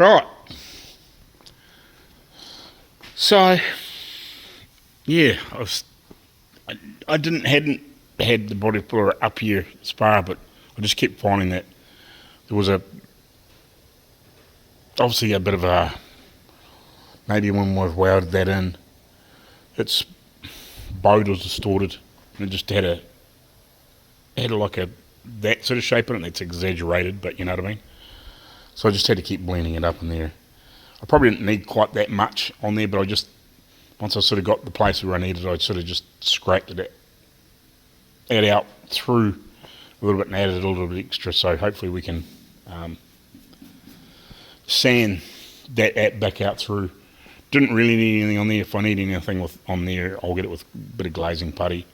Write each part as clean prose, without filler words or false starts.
Right. So, yeah, hadn't had the body puller up here as far, but I just kept finding that there was obviously a bit of a, maybe when we've welded that in, its bode was distorted, and it just had like that sort of shape in it. It's exaggerated, but you know what I mean. So I just had to keep blending it up in there. I probably didn't need quite that much on there, but once I sort of got the place where I needed, I sort of just scraped it out through a little bit and added a little bit extra. So hopefully we can sand that back out through. Didn't really need anything on there. If I need anything on there, I'll get it with a bit of glazing putty.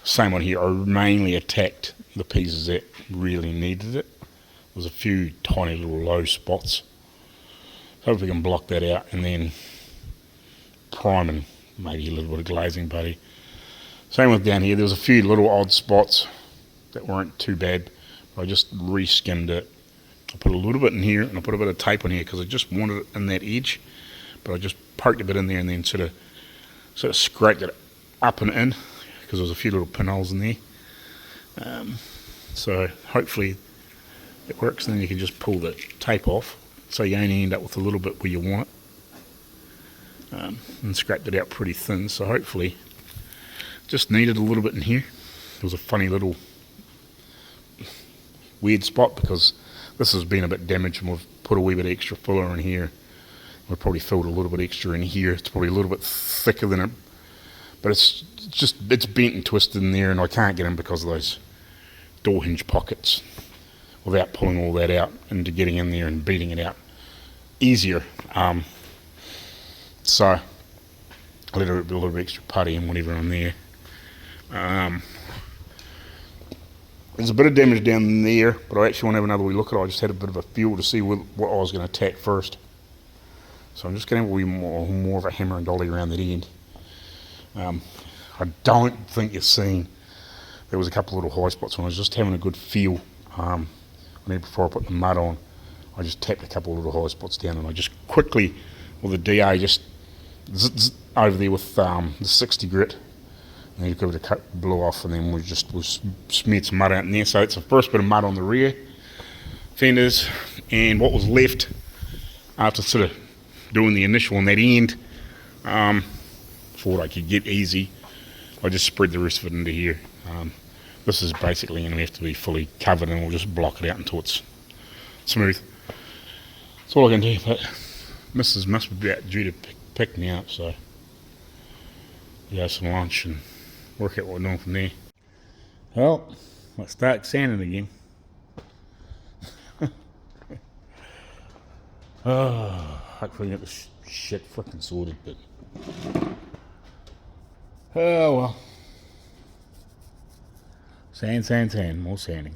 Same on here. I mainly attacked the pieces that really needed it. There's a few tiny little low spots. Hopefully we can block that out and then prime and maybe a little bit of glazing putty. Same with down here. There was a few little odd spots that weren't too bad. I just reskinned it. I put a little bit in here and I put a bit of tape on here because I just wanted it in that edge. But I just poked a bit in there and then sort of scraped it up and in because there was a few little pinholes in there. So hopefully it works, and then you can just pull the tape off so you only end up with a little bit where you want it, and scraped it out pretty thin. So hopefully just needed a little bit in here. It was a funny little weird spot because this has been a bit damaged and we've put a wee bit of extra filler in here. We've probably filled a little bit extra in here. It's probably a little bit thicker than it, but it's bent and twisted in there, and I can't get in because of those door hinge pockets without pulling all that out into getting in there and beating it out easier. So I let a little bit extra putty and whatever on there. There's a bit of damage down there, but I actually want to have another wee look at it. I just had a bit of a feel to see what I was going to attack first. So I'm just going to have a wee more of a hammer and dolly around that end. I don't think you've seen, there was a couple of little high spots when I was just having a good feel. Before I put the mud on, I just tapped a couple of little high spots down, and I just quickly, with the DA, just over there with the 60 grit, and then give it a cut, blew off, and then we smeared some mud out in there. So it's the first bit of mud on the rear fenders, and what was left after sort of doing the initial on that end, thought I could get easy, I just spread the rest of it into here. This is basically going to have to be fully covered, and we'll just block it out until it's smooth. That's all I can do, but Mrs. must be about due to pick me up, so go some lunch and work out what we're doing from there. Well, let's start sanding again. Hopefully get this shit fucking sorted, but oh well. Sand, more sanding.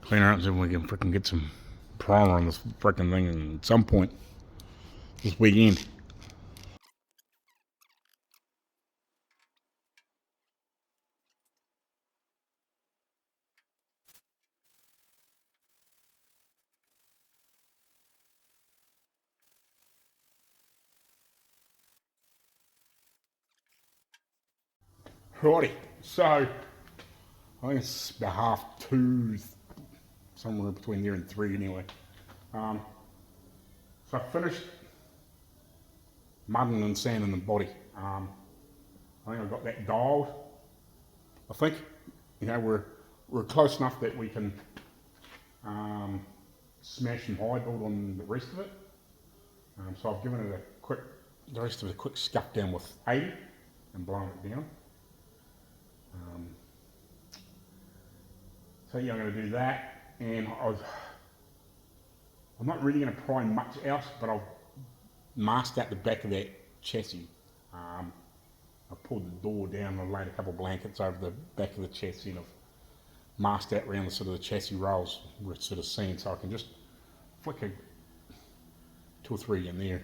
Clean her up so we can freaking get some primer on this freaking thing at some point this weekend. Righty, so I think it's about 2:30, somewhere between there and 3 anyway. So I finished mudding and sanding the body. I think I got that dialed. I think, we're close enough that we can smash and high build on the rest of it. So I've given it the rest of it a quick scuff down with Heidi and blown it down. So yeah, I'm going to do that, and I'm not really going to pry much else, but I'll mask out the back of that chassis. I pulled the door down and laid a couple of blankets over the back of the chassis, and I've masked out around the sort of the chassis rails where it's sort of seen, so I can just flick 2 or 3 in there,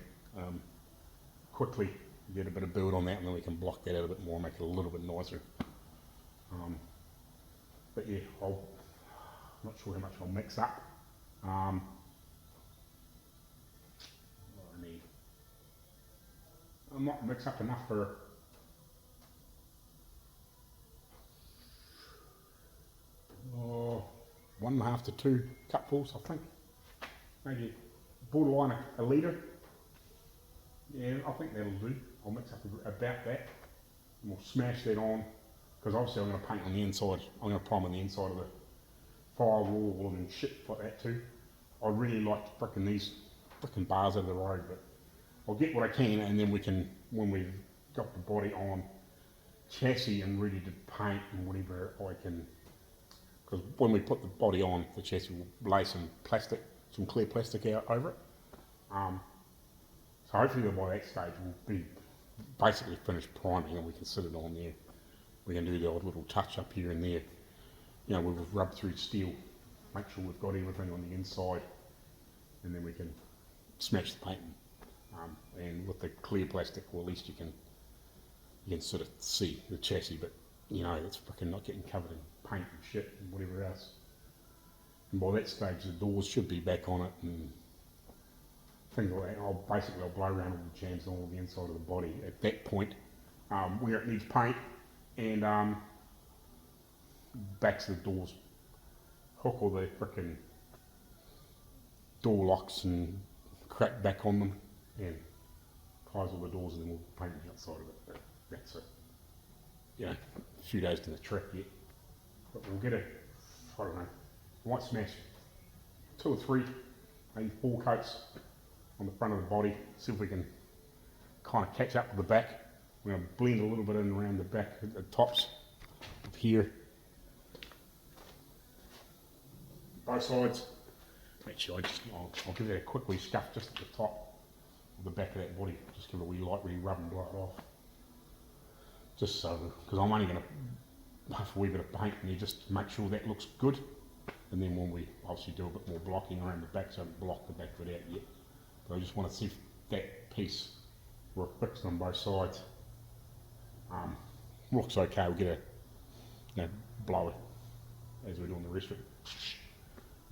quickly get a bit of build on that, and then we can block that out a bit more, make it a little bit nicer. But yeah, I'm not sure how much I'll mix up. What I need. I might mix up enough for 1.5 to 2 cupfuls, I think. Maybe borderline a litre. Yeah, I think that'll do. I'll mix up about that. And we'll smash that on, because obviously I'm going to paint on the inside. I'm going to prime on the inside of the firewall and shit like that too. I really like frickin' these frickin' bars over the road, but I'll get what I can, and then we can, when we've got the body on chassis and ready to paint and whatever, I can, because when we put the body on, the chassis will lay some plastic, some clear plastic out over it. So hopefully by that stage we'll be basically finished priming and we can sit it on there. We can do the odd little touch up here and there. You know, we'll rub through steel, make sure we've got everything on the inside, and then we can smash the paint. And with the clear plastic, well, at least you can sort of see the chassis, but you know, it's fucking not getting covered in paint and shit and whatever else. And by that stage, the doors should be back on it and things like that. I'll blow around all the jams on all the inside of the body at that point, where it needs paint, and back to the doors, hook all the frickin' door locks and crack back on them, and close all the doors, and then we'll paint the outside of it. But that's it. You know, a few days to the track yet, but we'll get it. I don't know. I might smash 2 or 3, maybe 4 coats on the front of the body. See if we can kind of catch up with the back. We're going to blend a little bit in around the back, the tops up here, both sides. Actually, I'll give that a quick wee scuff just at the top of the back of that body. Just give it a wee light rub and blow it off. Just so, because I'm only going to have a wee bit of paint in there just to make sure that looks good. And then when we obviously do a bit more blocking around the back, so I haven't blocked the back of it out yet. But I just want to see if that piece, where it fixed on both sides, looks okay. We'll get a blower as we do on the rest of it.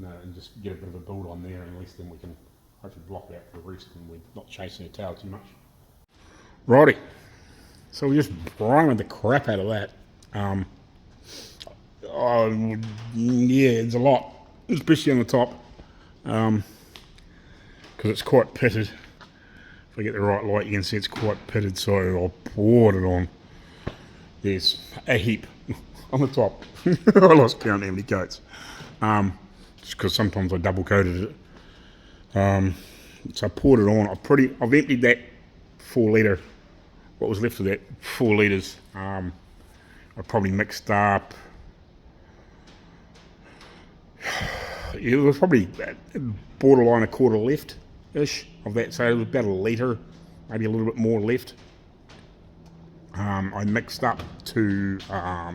And just get a bit of a build on there, and at least then we can hopefully block out for the rest and we're not chasing the tail too much. Righty, so we just primed the crap out of that. Yeah, it's a lot, especially on the top, because it's quite pitted. If I get the right light, you can see it's quite pitted, so I poured it on. There's a heap on the top. I lost count how many coats. Just because sometimes I double coated it. So I poured it on. I've emptied that 4 litre, what was left of that 4 litres. I probably mixed up, it was probably borderline a quarter left-ish of that, so it was about a litre, maybe a little bit more left. I mixed up to a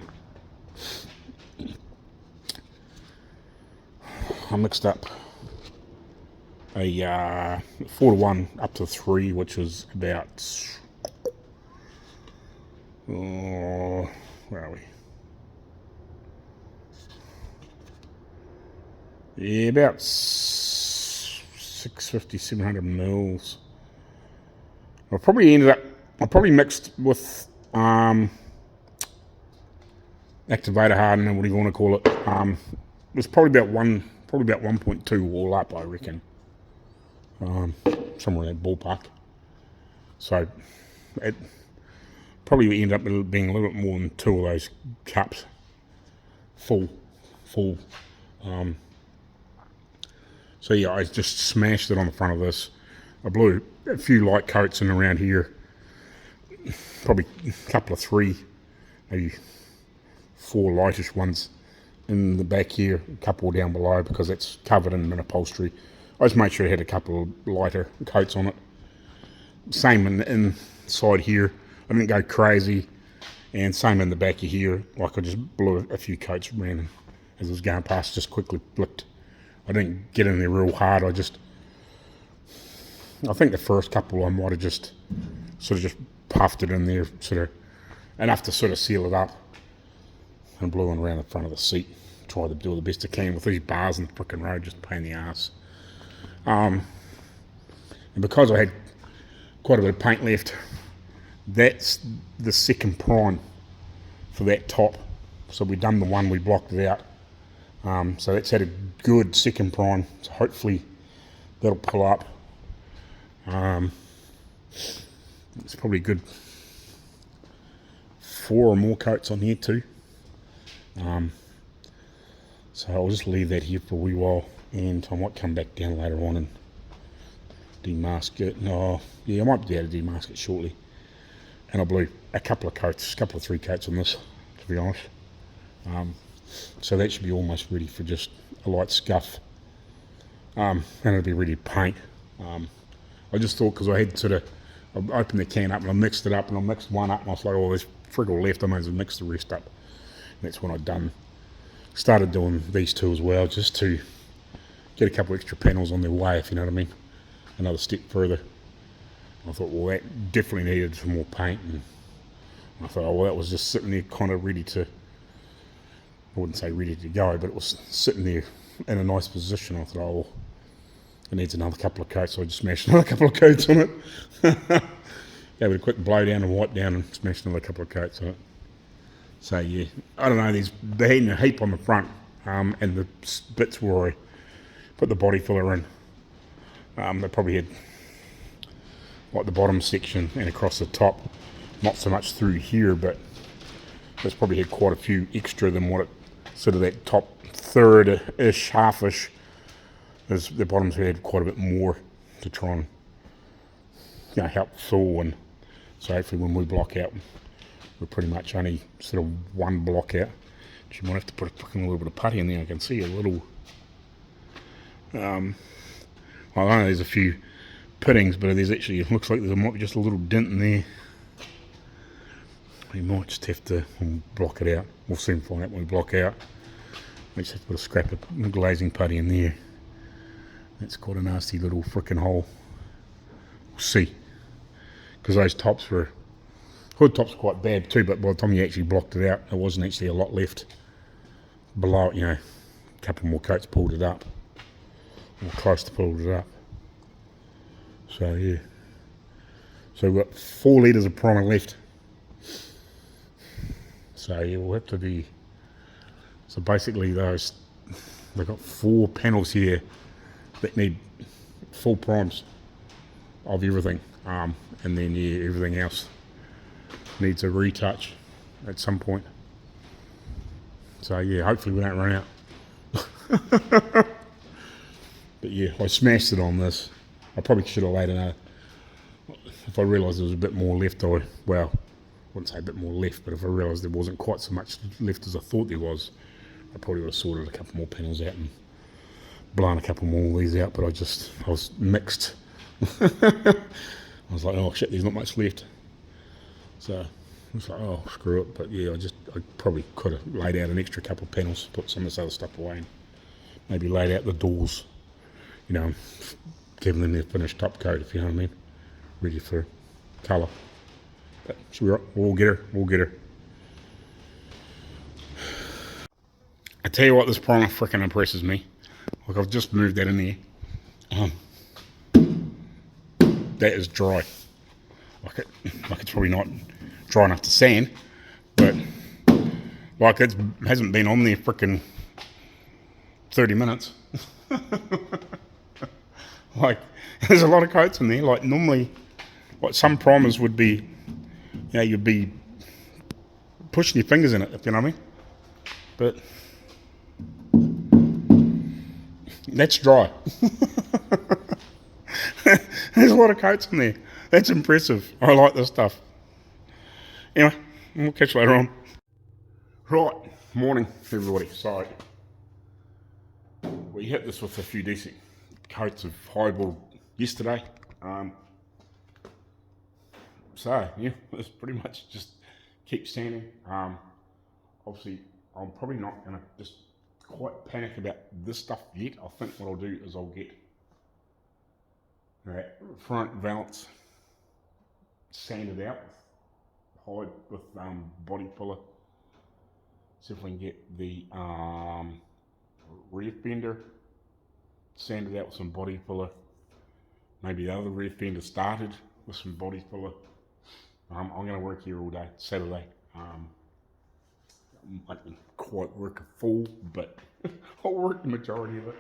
4-to-1 up to 3, which was about, where are we? Yeah, about 650, 700 mils. I probably mixed with activator hardener, what do you want to call it. It was probably about 1.2 all up, I reckon. Somewhere in that ballpark. So it probably ended up being a little bit more than 2 of those cups full. So yeah, I just smashed it on the front of this. I blew a few light coats in around here, probably a couple of 3, maybe 4 lightish ones in the back here, a couple down below because it's covered in upholstery. I just made sure it had a couple of lighter coats on it. Same in the inside here. I didn't go crazy, and same in the back of here. Like I just blew a few coats around as I was going past, just quickly blicked. I didn't get in there real hard. I think the first couple I might have just puffed it in there, sort of enough to sort of seal it up. and blew one around the front of the seat. Tried to do the best I can with these bars in the frickin' road, just a pain in the ass. And because I had quite a bit of paint left, that's the second prime for that top. So we've done the one, we blocked it out. So that's had a good second prime. So hopefully that'll pull up. It's probably good 4 or more coats on here too. So I'll just leave that here for a wee while, and I might come back down later on and demask it. No, yeah, I might be able to demask it shortly. And I'll blew a couple of 3 coats on this, to be honest. So that should be almost ready for just a light scuff. And it'll be ready to paint. I just thought, because I opened the can up and I mixed it up, and I mixed one up and I was like, oh, there's friggle left, I might as well mix the rest up. And that's when I started doing these two as well, just to get a couple extra panels on their way, if you know what I mean. Another step further. I thought, well, that definitely needed some more paint, and I thought, oh, well, that was just sitting there kind of ready to, I wouldn't say ready to go, but it was sitting there in a nice position. I thought, oh, well, it needs another couple of coats, so I just smashed another couple of coats on it. Gave it a quick blow down and wipe down and smashed another couple of coats on it. So yeah, I don't know, they had a heap on the front, and the bits where I put the body filler in, they probably had like the bottom section and across the top, not so much through here, but it's probably had quite a few extra than what it, sort of that top third-ish, half-ish, as the bottoms had quite a bit more to try and, you know, help fill. And so hopefully when we block out, we're pretty much only sort of one block out. You might have to put a little bit of putty in there. I can see a little, I don't know, there's a few pittings, but there's actually, it looks like there might be just a little dent in there. We might just have to block it out. We'll soon find out when we block out. We just have to put a scrap of glazing putty in there. That's quite a nasty little frickin' hole. We'll see. Because those tops were, hood tops were quite bad too, but by the time you actually blocked it out, there wasn't actually a lot left below it, you know. A couple more coats pulled it up. Or close to pulled it up. So yeah. So we've got 4 litres of primer left. So yeah, we'll have to be, so basically they've got 4 panels here that need full primes of everything, and then yeah, everything else needs a retouch at some point. So yeah, hopefully we don't run out. But yeah, I smashed it on this. I probably should have laid another, if I realised there was a bit more left, well, I wouldn't say a bit more left, but if I realised there wasn't quite so much left as I thought there was, I probably would have sorted a couple more panels out and blown a couple more of these out, but I was mixed. I was like, oh shit, there's not much left. So I was like, oh screw it. But yeah, I probably could have laid out an extra couple of panels, put some of this other stuff away, and maybe laid out the doors, you know, giving them their finished top coat, if you know what I mean, ready for colour. But she'll be right. We'll get her. I tell you what, this primer freaking impresses me. Like, I've just moved that in there. That is dry. Like it's probably not dry enough to sand, but like it hasn't been on there freaking 30 minutes. Like, there's a lot of coats in there. Like, normally, like some primers would be, you know, you'd be pushing your fingers in it, if you know what I mean. But that's dry. There's a lot of coats in there. That's impressive. I like this stuff. Anyway, we'll catch you later on. Right, morning everybody. So we hit this with a few decent coats of highball yesterday. So yeah, it's pretty much just keep sanding. Obviously, I'm probably not gonna just quite panic about this stuff yet. I think what I'll do is I'll get that front valance sanded out with body filler, See if we can get the rear fender sanded out with some body filler. Maybe the other rear fender started with some body filler. I'm going to work here all day, Saturday. I can quite work a full, but I'll work the majority of it.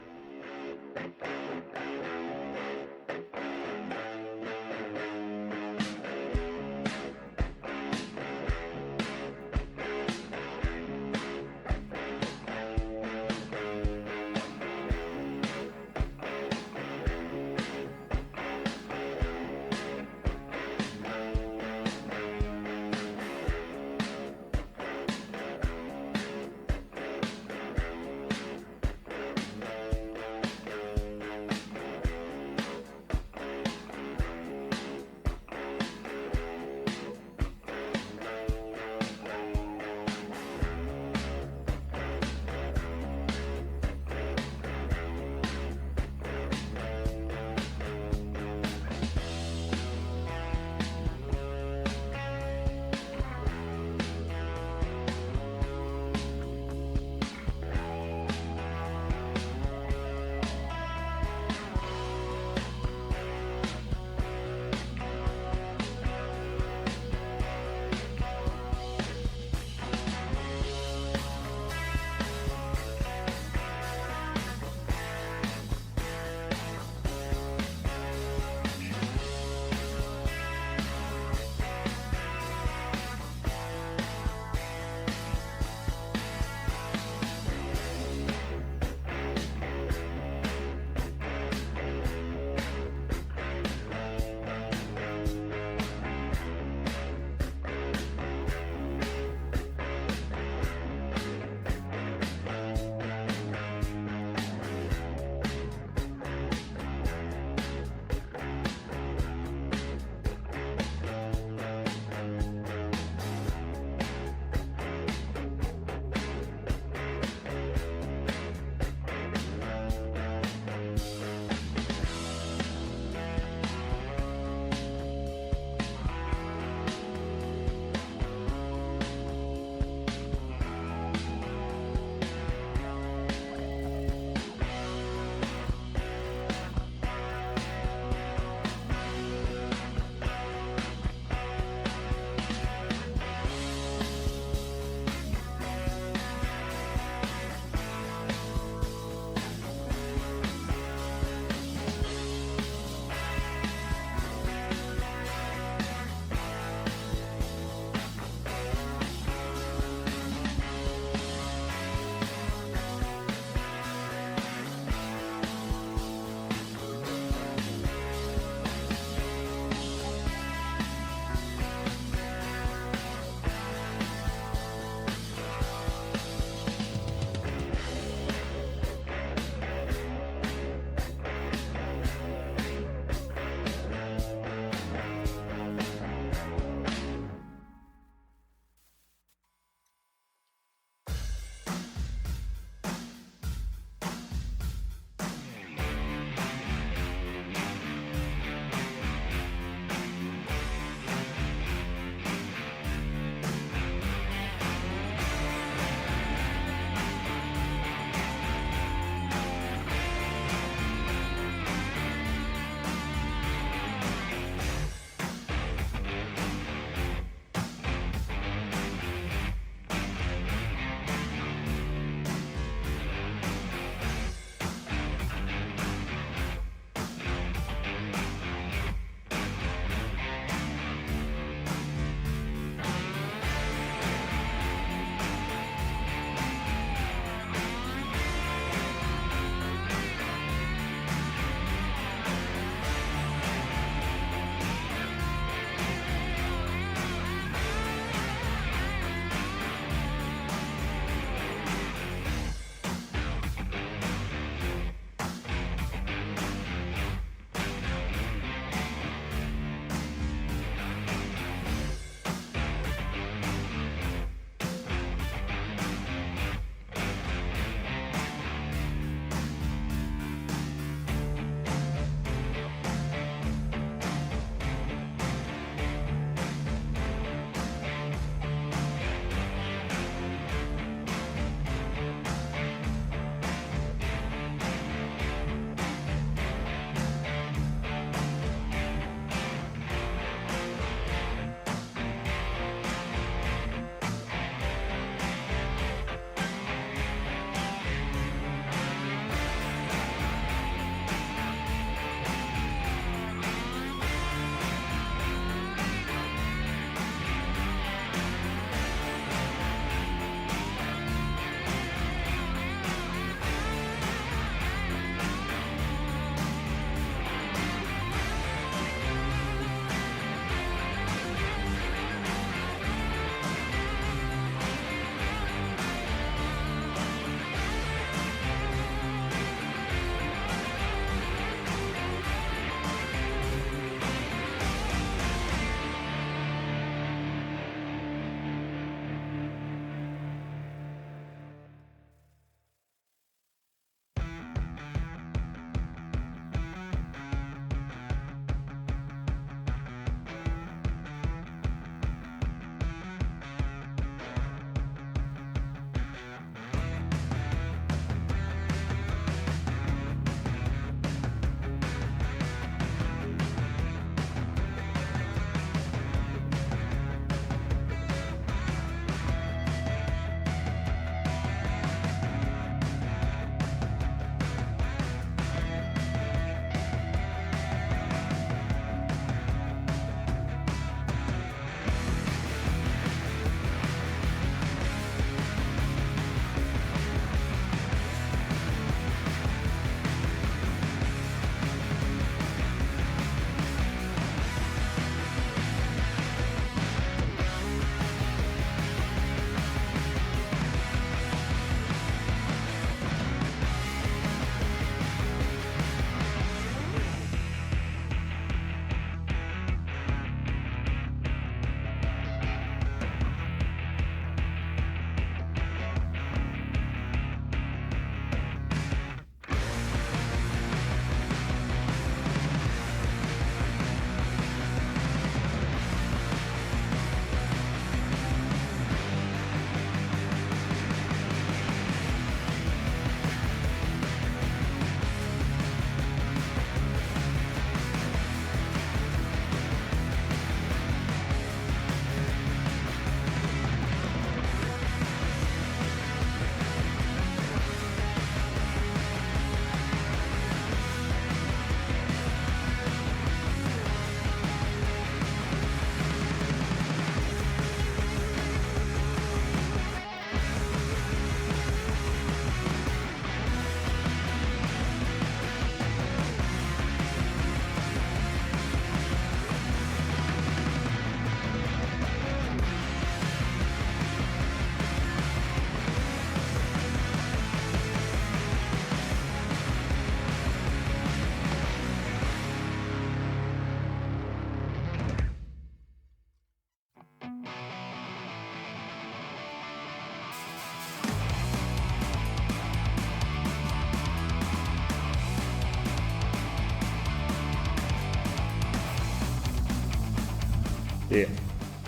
Yeah.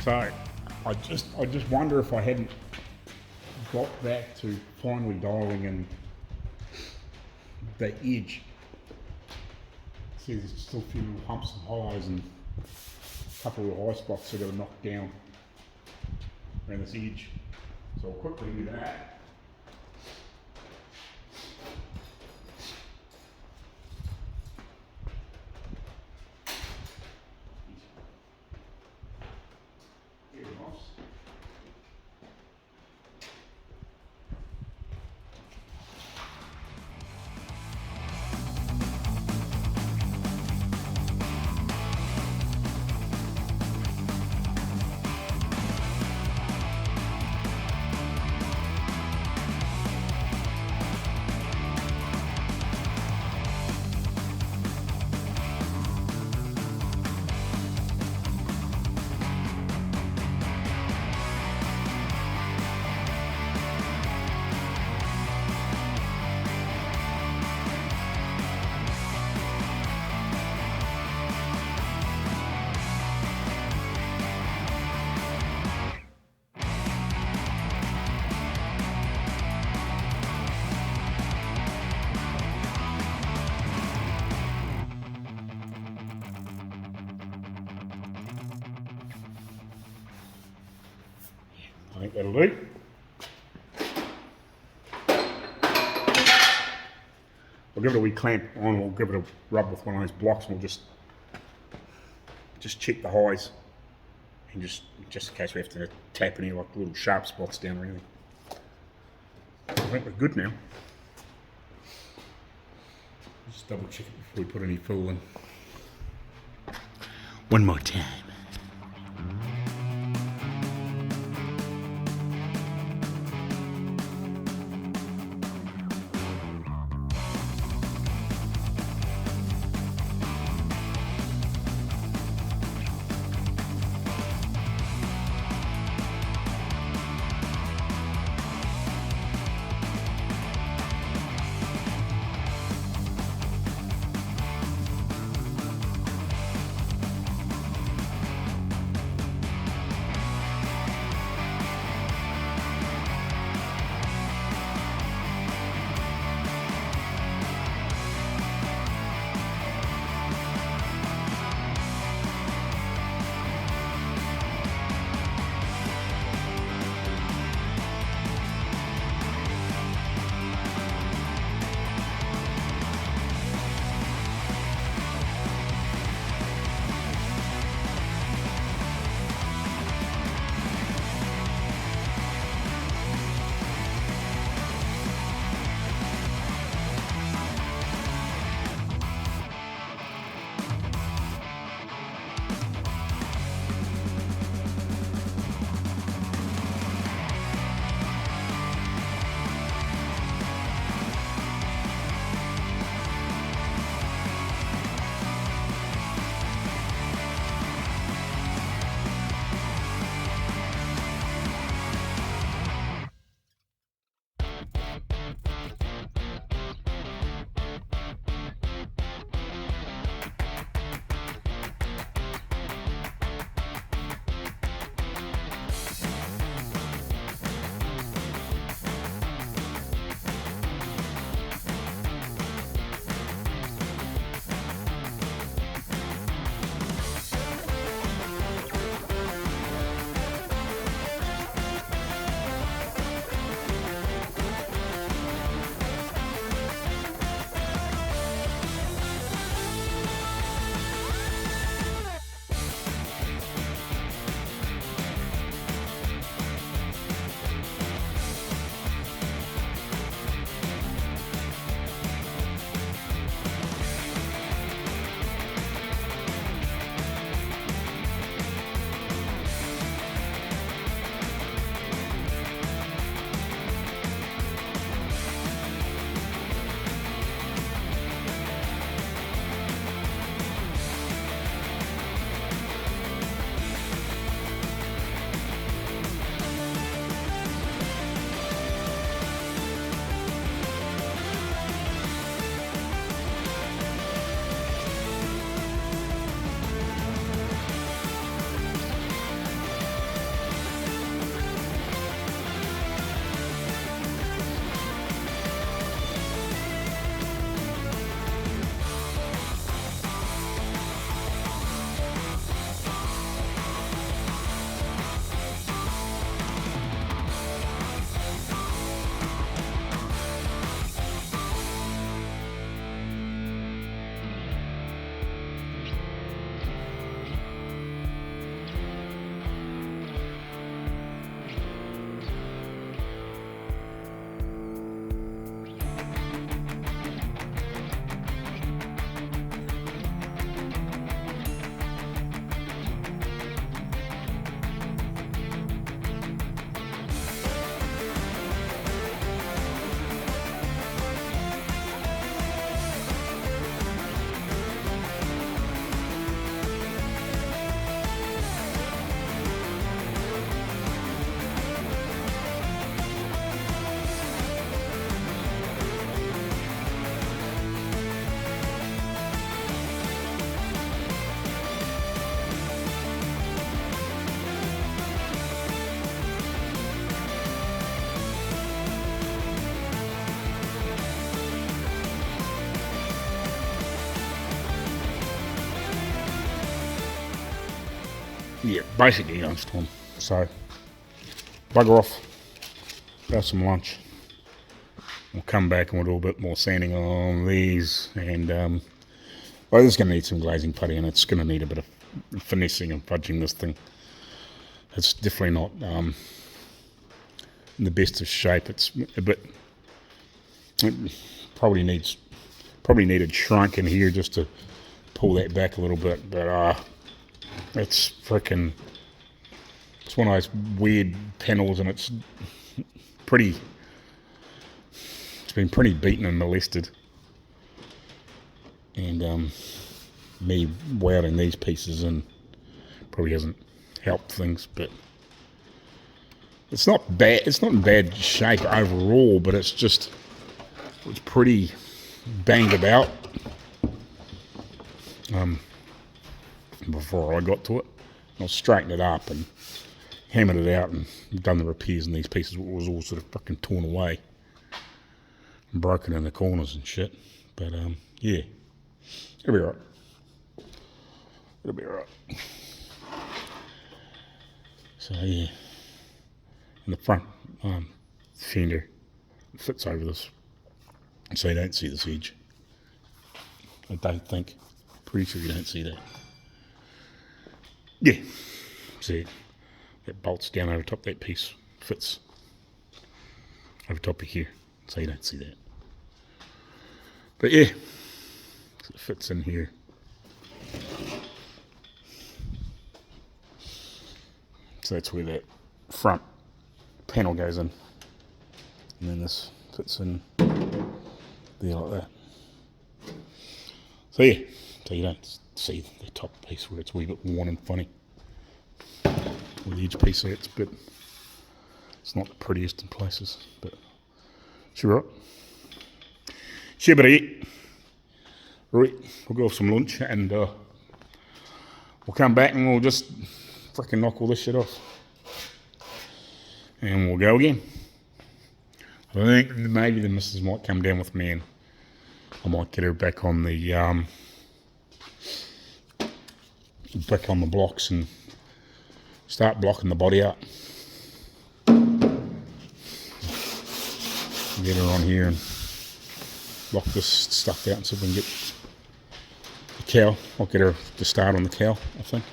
So I just wonder if I hadn't got back to finally dialing in the edge. See, there's still a few little humps and hollows and a couple of high spots that are knocked down around this edge. So I'll quickly do that. I think that'll do. We'll give it a wee clamp on, we'll give it a rub with one of those blocks and we'll just check the highs and just in case we have to tap any like little sharp spots down or anything. I think we're good now. Just double check it before we put any fill in. One more time. yeah, basically lunchtime. So, bugger off, have some lunch. We'll come back and we'll do a bit more sanding on these, and well, this is going to need some glazing putty, and it's going to need a bit of finessing and fudging this thing. It's definitely not in the best of shape. It's a bit, it probably needed shrunk in here just to pull that back a little bit, but it's freaking, it's one of those weird panels, and it's been pretty beaten and molested, and me welding these pieces in probably hasn't helped things, but it's not bad. It's not in bad shape overall, but it's pretty banged about before I got to it. I straightened it up and hammered it out and done the repairs in these pieces. It was all sort of fucking torn away and broken in the corners and shit. But yeah, it'll be alright. It'll be alright. So yeah, and the front fender fits over this, so you don't see this edge. I don't think. Pretty sure you don't see that. Yeah, see, that bolts down over top. That piece fits over top of here, so you don't see that. But yeah, so it fits in here. So that's where that front panel goes in, and then this fits in there like that. So yeah, so you don't see the top piece where it's a wee bit worn and funny. With the edge piece, it's not the prettiest in places, but sure right. Sure, but right, we'll go have some lunch, and we'll come back and we'll just freaking knock all this shit off, and we'll go again. I think maybe the missus might come down with me, and I might get her back on the blocks and start blocking the body out. Get her on here and block this stuff out and see if we can get the cowl. I'll get her to start on the cowl, I think.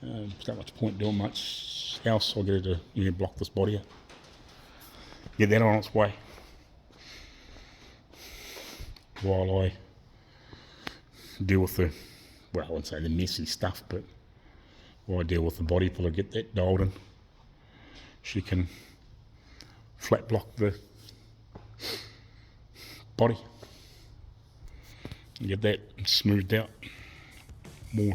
There's not much point doing much else. I'll get her to block this body out. Get that on its way. While I deal with the, well, I wouldn't say the messy stuff, but while I deal with the body till I get that dialed in, she can flat block the body and get that smoothed out more.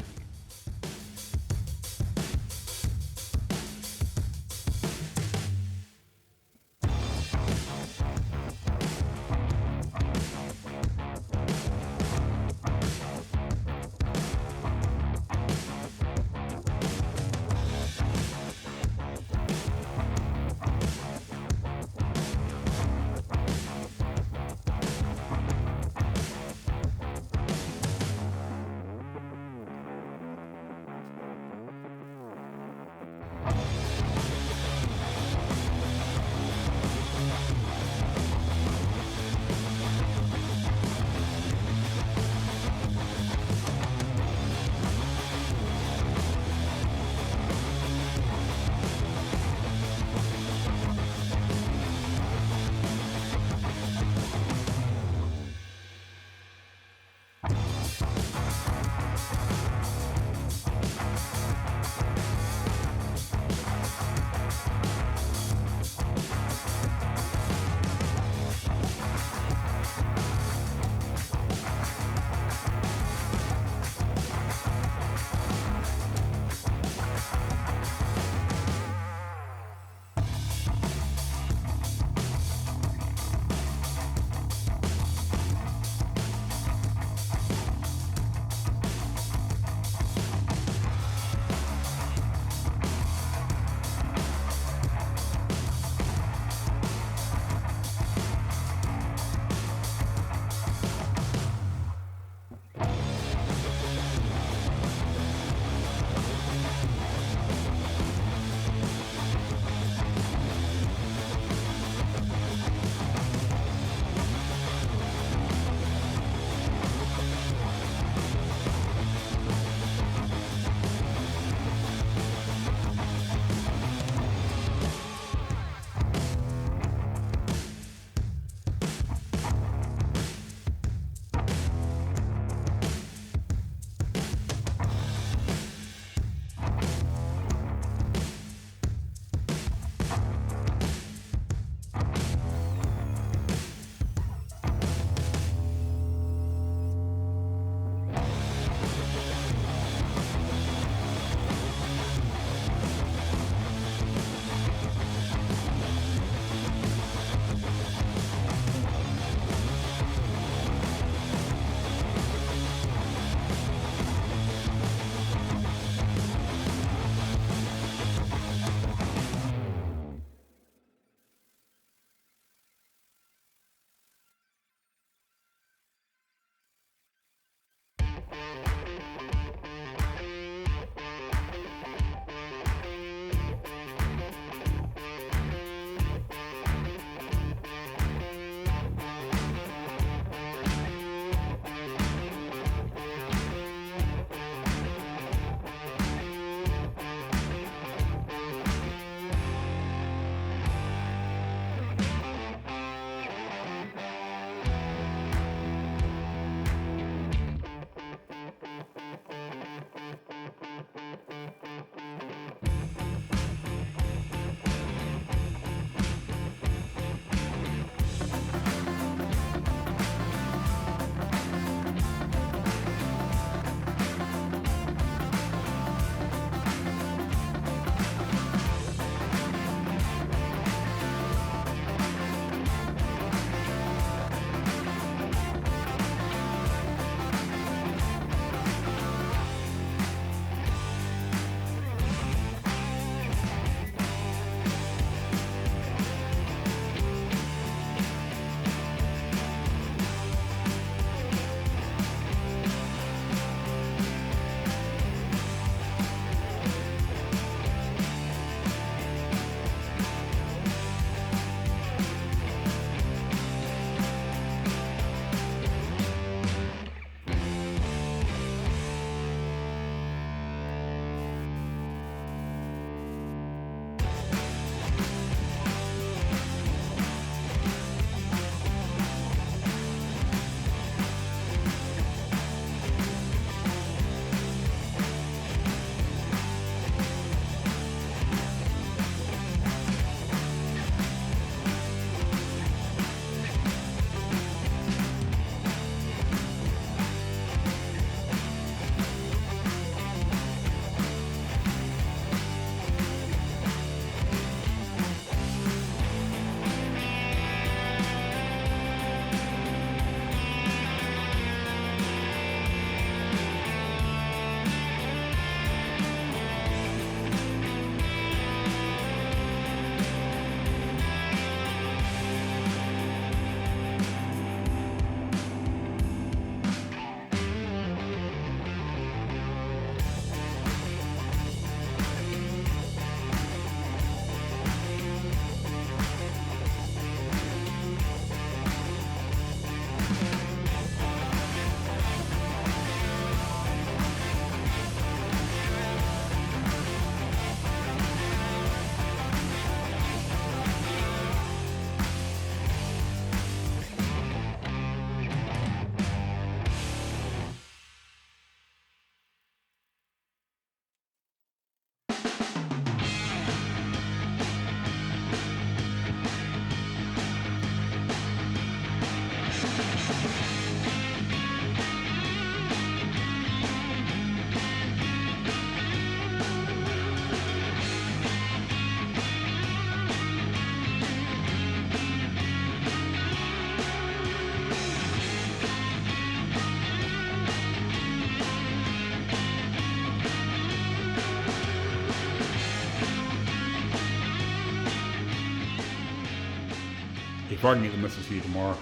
if I can get the missus here tomorrow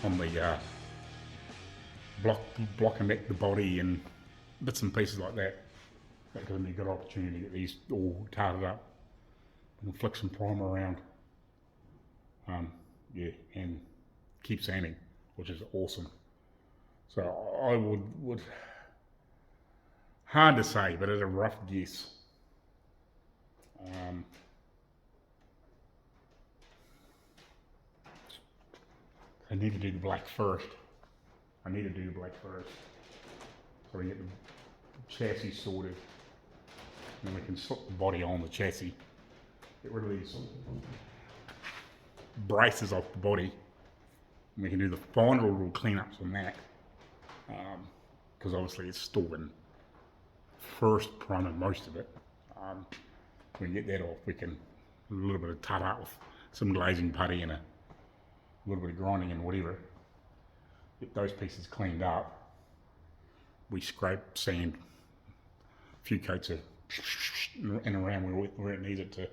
on the blocking back the body and bits and pieces like that, that gives me a good opportunity to get these all tarted up and flick some primer around. Yeah, and keep sanding, which is awesome. So I would hard to say, but it's a rough guess. I need to do the black first. So we get the chassis sorted, and then we can slip the body on the chassis. Get rid of these braces off the body. And we can do the final little cleanups on that, because obviously it's still in first primer, most of it. We can get that off. We can a little bit of tut up with some glazing putty and a little bit of grinding and whatever. Get those pieces cleaned up. We scrape, sand, a few coats of and around where it needs it to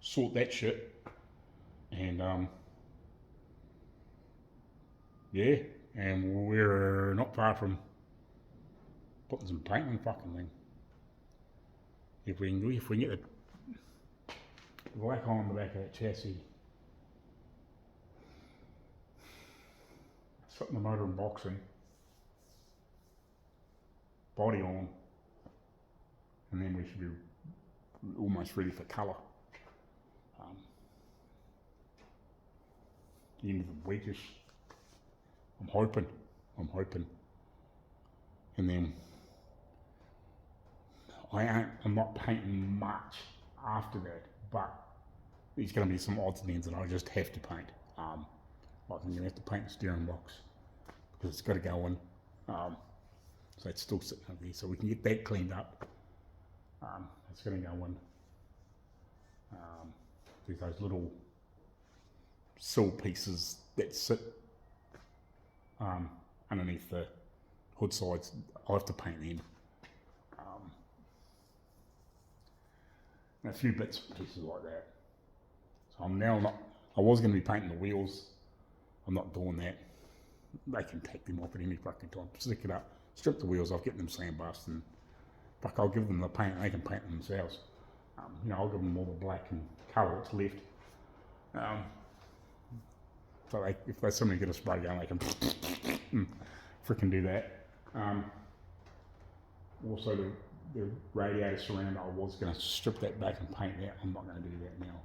sort that shit. And yeah, and we're not far from putting some paint on the fucking thing. If we can get the black on the back of that chassis, setting the motor and boxing, body on, and then we should be almost ready for colour. The end of the weekish. I'm hoping. And then I'm not painting much after that, but there's going to be some odds and ends that I just have to paint. Like I'm going to have to paint the steering box because it's got to go in. So it's still sitting up there, so we can get that cleaned up. It's going to go in. There's those little sill pieces that sit underneath the hood sides. I'll have to paint them. And a few bits and pieces like that. So I'm now not, I was going to be painting the wheels. I'm not doing that. They can take them off at any fucking time. Stick it up, strip the wheels off, get them sandblasted, and fuck, I'll give them the paint and they can paint them themselves. I'll give them all the black and colour that's left. So if somebody get a spray gun, they can freaking do that. Also, the radiator surround, I was going to strip that back and paint that. I'm not going to do that now.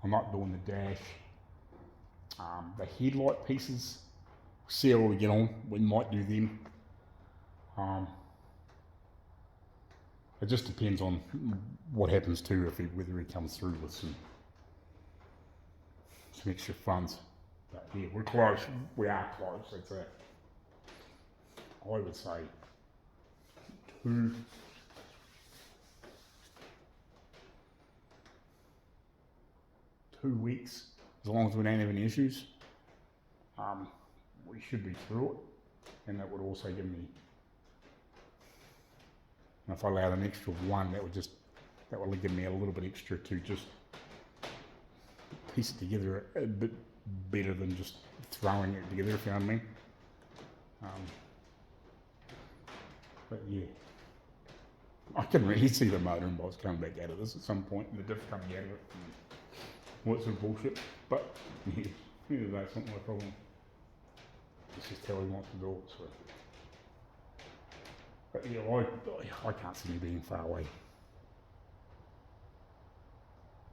I'm not doing the dash. The headlight pieces, see how we get on. We might do them. It just depends on what happens too, whether he comes through with some extra funds. But yeah, we're close. We are close. It's I would say 2 weeks, as long as we don't have any issues. We should be through it, and that would also give me. And if I allowed an extra 1, that would give me a little bit extra to just piece it together a bit better than just throwing it together, if you know what I mean. But yeah, I can really see the motor and box coming back out of this at some point, and the diff coming out of it, and all that sort of bullshit. But yeah, that's not my problem. It's just how he wants to do it. So. But yeah, I can't see me being far away.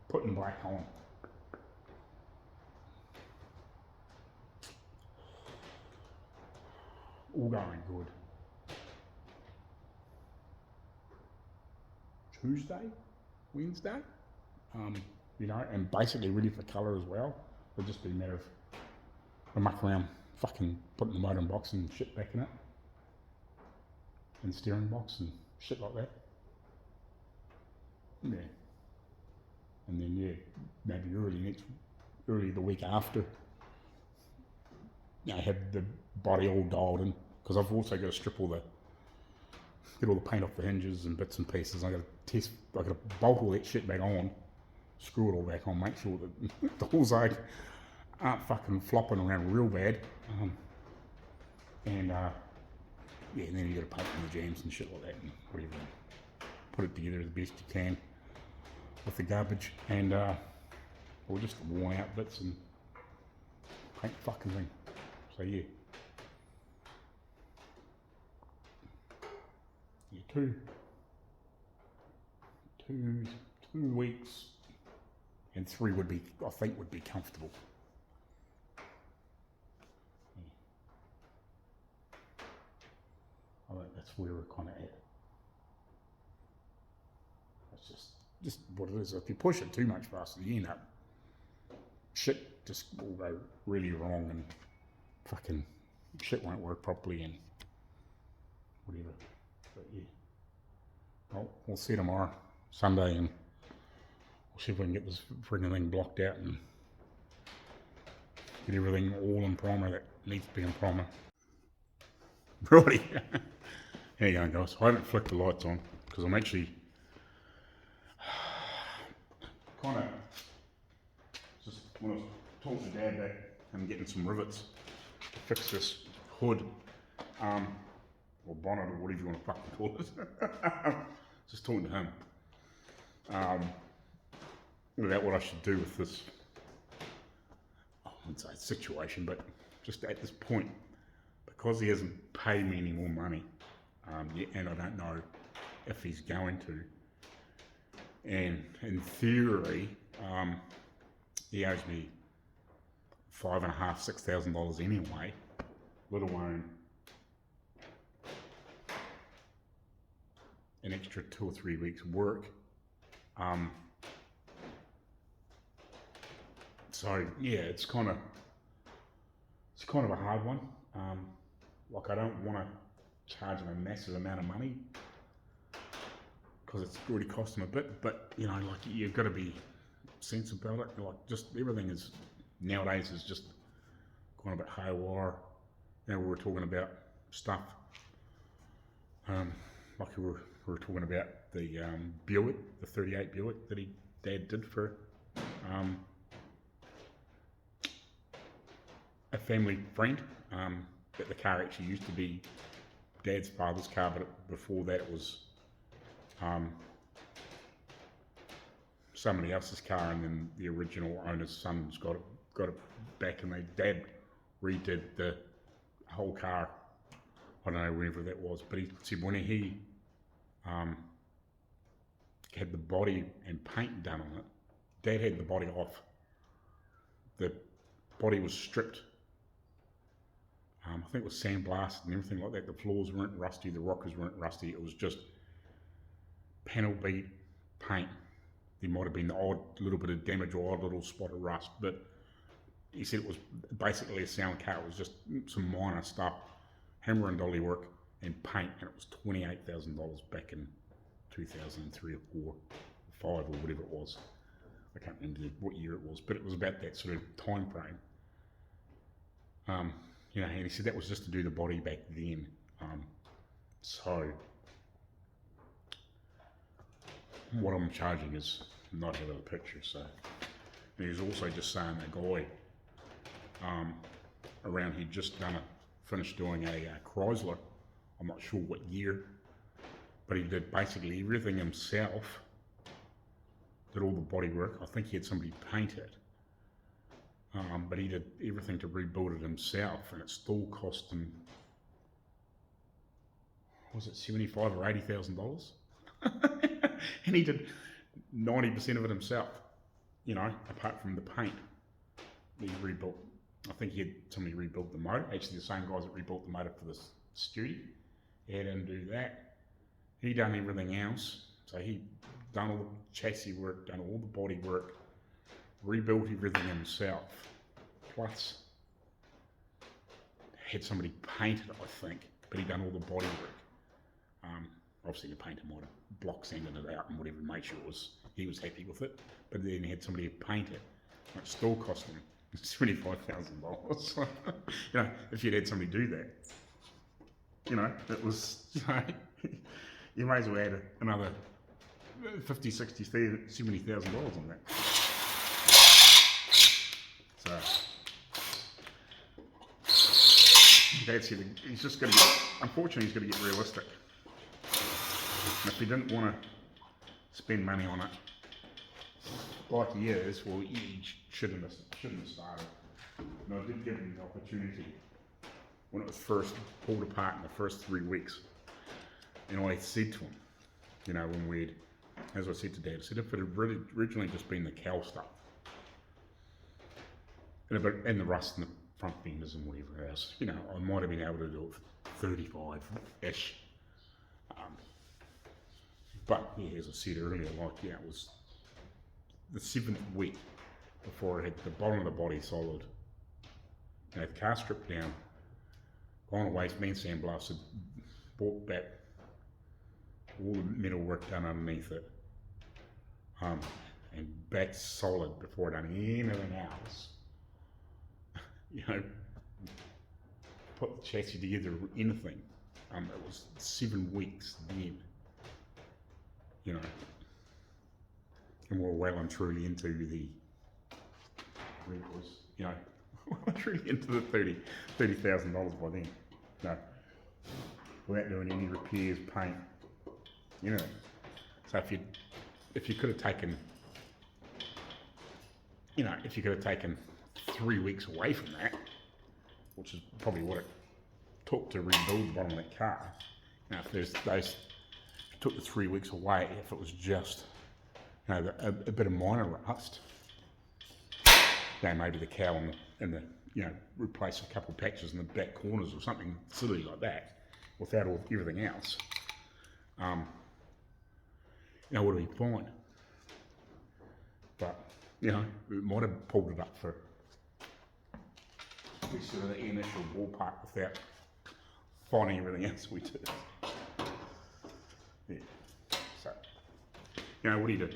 Putting black on. All going good. Tuesday, Wednesday, and basically ready for colour as well. It'll just be a matter of I muck around, fucking putting the motor and box and shit back in it, and steering box and shit like that. Yeah, and then yeah, maybe early the week after, have the body all dialed in, because I've also got to get all the paint off the hinges and bits and pieces. I got to bolt all that shit back on, screw it all back on, make sure that the holes are aren't fucking flopping around real bad. Yeah, and then you got to paint in the jams and shit like that and whatever. Put it together the best you can with the garbage and or just the worn out bits and paint the fucking thing. So yeah. Yeah, two weeks and 3 would be, I think, would be comfortable. I think that's where we're kind of at. That's just what it is. If you push it too much faster, you end up shit just will go really wrong and fucking shit won't work properly and whatever. But yeah, well, we'll see tomorrow, Sunday, and we'll see if we can get this frigging thing blocked out and get everything all in primer that needs to be in primer. Righty. There you go, guys. I haven't flicked the lights on because I'm actually kind of just when I was talking to Dad back, I'm getting some rivets to fix this hood, or bonnet, or whatever you want to fucking call it. Just talking to him about what I should do with this. I wouldn't say situation, but just at this point, because he hasn't paid me any more money, yet, and I don't know if he's going to. And in theory, he owes me $5,500, $6,000 anyway, let alone an extra 2 or 3 weeks work. So yeah, it's kind of a hard one. Like I don't want to charge him a massive amount of money because it's already cost him a bit, but you know, like you've got to be sensible about it. Like just everything is nowadays is just going a bit haywire. You know, we were talking about stuff like we were talking about the Buick, the 38 Buick that Dad did for a family friend. That the car actually used to be Dad's father's car, but before that it was somebody else's car, and then the original owner's son's got it back, and Dad redid the whole car. I don't know whenever that was, but he said when he had the body and paint done on it, Dad had the body off. The body was stripped. I think it was sandblasted and everything like that. The floors weren't rusty, the rockers weren't rusty. It was just panel beat paint. There might have been the odd little bit of damage or odd little spot of rust, but he said it was basically a sound car. It was just some minor stuff, hammer and dolly work and paint, and it was $28,000 back in 2003 or 4 or 5 or whatever it was. I can't remember what year it was, but it was about that sort of time frame. You know, and he said that was just to do the body back then. So what I'm charging is not out of the picture. So and he's also just saying a guy around here just finished doing a Chrysler. I'm not sure what year, but he did basically everything himself. Did all the body work. I think he had somebody paint it. But he did everything to rebuild it himself, and it still cost him, was it $75,000 or $80,000? And he did 90% of it himself, you know, apart from the paint. He rebuilt, I think he had somebody rebuild the motor, actually the same guys that rebuilt the motor for this studio. He had him do that. He done everything else, so he done all the chassis work, done all the body work, rebuilt everything himself, plus had somebody paint it, I think, but he done all the body work. Obviously the painter might have block sanded it out and whatever, made sure he was happy with it, but then he had somebody paint it. It still cost him $75,000. You know, if you'd had somebody do that, you know, it was, you know, you may as well add another $50,000, $60,000, $70,000 on that. So, Dad said he's just going to get, unfortunately he's going to get realistic. And if he didn't want to spend money on it, like he is, well, he shouldn't have started. And I did give him the opportunity when it was first pulled apart in the first 3 weeks. And I said to him, you know, when we'd, as I said to Dad, I said if it had originally just been the cowl stuff, and the rust in the front fenders and whatever else, you know, I might have been able to do it for 35-ish. But yeah, as I said earlier, like, yeah, it was the 7th week before I had the bottom of the body solid. You know, the car stripped down, gone away, man sandblasted, brought back all the metal work done underneath it, and back solid before I'd done anything else. You know, put the chassis together or anything. It was 7 weeks then. You know, and we're well and truly into the, where it was, you know, well and truly into the $30,000 by then. No, without doing any repairs, paint, you know. So if you could have taken, you know, if you could have taken 3 weeks away from that, which is probably what it took to rebuild the bottom of that car. Now, if there's those, took the 3 weeks away, if it was just, you know, a bit of minor rust, you know, maybe the cowl and the you know, replace a couple of patches in the back corners or something silly like that, without everything else, you know, would have been fine. But, you know, we might have pulled it up for sort of the initial ballpark without finding everything else we did. Yeah. So, you know, what do you do?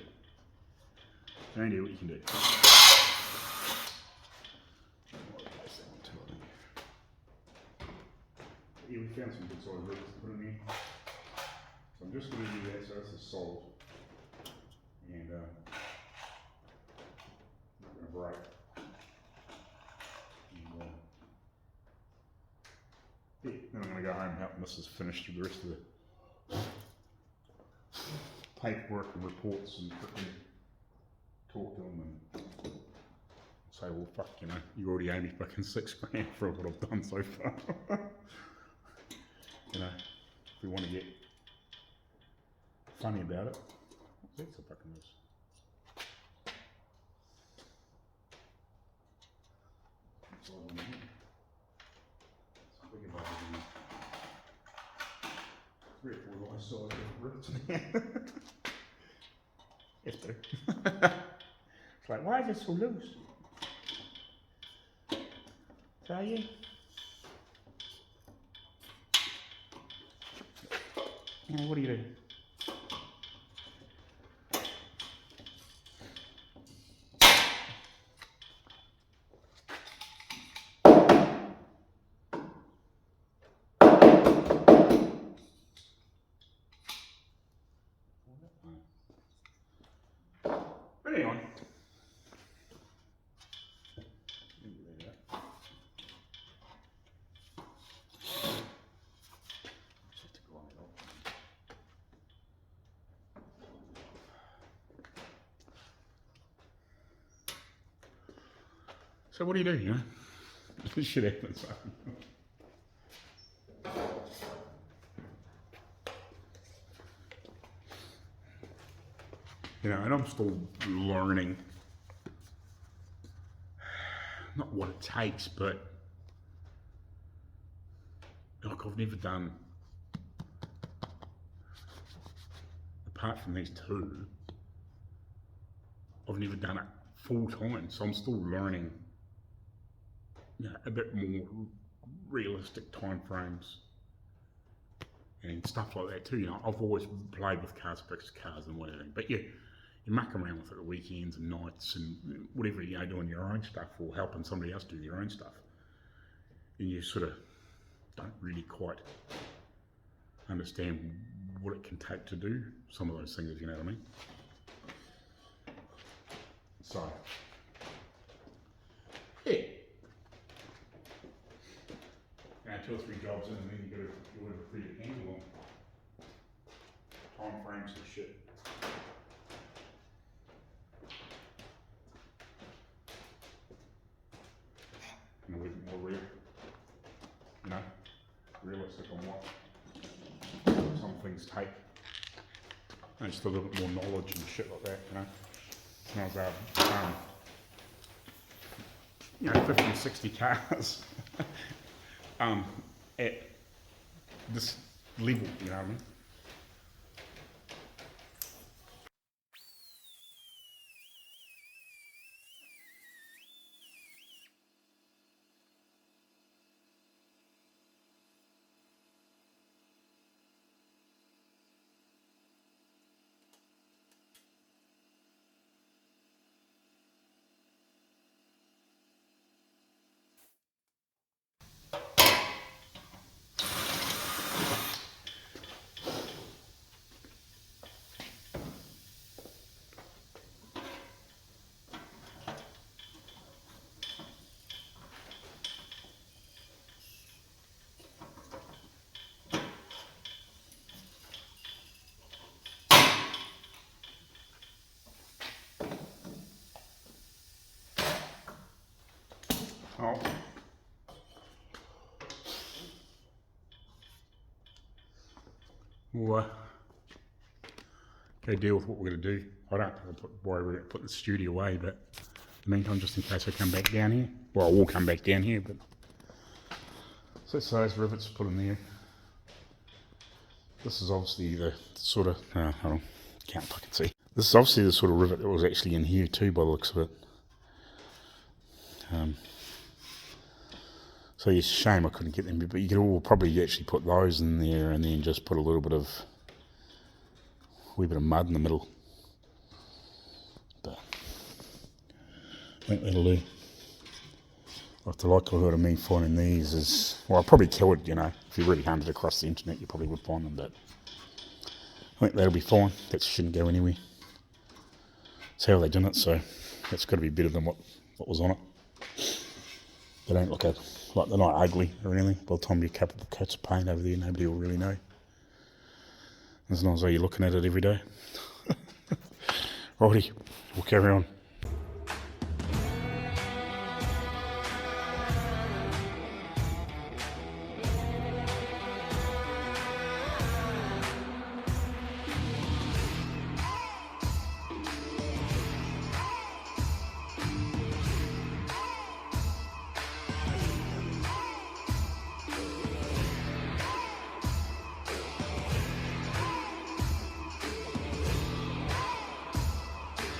You only do what you can do. Yeah, we found some good solid rivets to put in there. So I'm just going to do that so this is solid. And not going to break. And, yeah, then I'm going to go home and help Mrs. finish the rest of the paperwork and reports and talk to them and say, well, fuck, you know, you already owe me fucking $6,000 for what I've done so far. You know, if we want to get funny about it, that's a fucking mess. That's all I want to do. So we can buy it 3 or 4 nice solid rivets in there. Yes, do. It's like, why is it so loose? So yeah. What do you do? But anyway. So what do you do, you know? This shit happens. You know, and I'm still learning, not what it takes, but like I've never done, apart from these 2, I've never done it full time, so I'm still learning, you know, a bit more realistic time frames and stuff like that too. You know, I've always played with cars, fixed cars and whatever, but yeah, you muck around with it at weekends and nights and whatever, you know, doing your own stuff or helping somebody else do their own stuff, and you sort of don't really quite understand what it can take to do some of those things, if you know what I mean. So yeah, 2 or 3 jobs in, and then you have a pretty good handle on time frames and shit. And a little bit more real, you know, realistic on what some things take. And just a little bit more knowledge and shit like that, you know. When I was you know, 50 and 60 cars at this level, you know what I mean? Oh. We'll go deal with what we're going to do. I don't worry we're going to put the studio away, but in the meantime, just in case I come back down here, well, I will come back down here, but so those rivets put in there. This is obviously the sort of, hold on, can't fucking see. This is obviously the sort of rivet that was actually in here too, by the looks of it. So it's a shame I couldn't get them, but you could all probably actually put those in there and then just put a little bit of, wee bit of mud in the middle. But I think that'll do. Like the likelihood of me finding these is, well, I probably could, you know, if you really hunted across the internet, you probably would find them, but I think that'll be fine. That shouldn't go anywhere. That's how they done it, so that's got to be better than what was on it. They don't look like they're not ugly or anything. By the time you couple of coats of paint over there, nobody will really know. As long as you're looking at it every day. Righty, we'll carry on.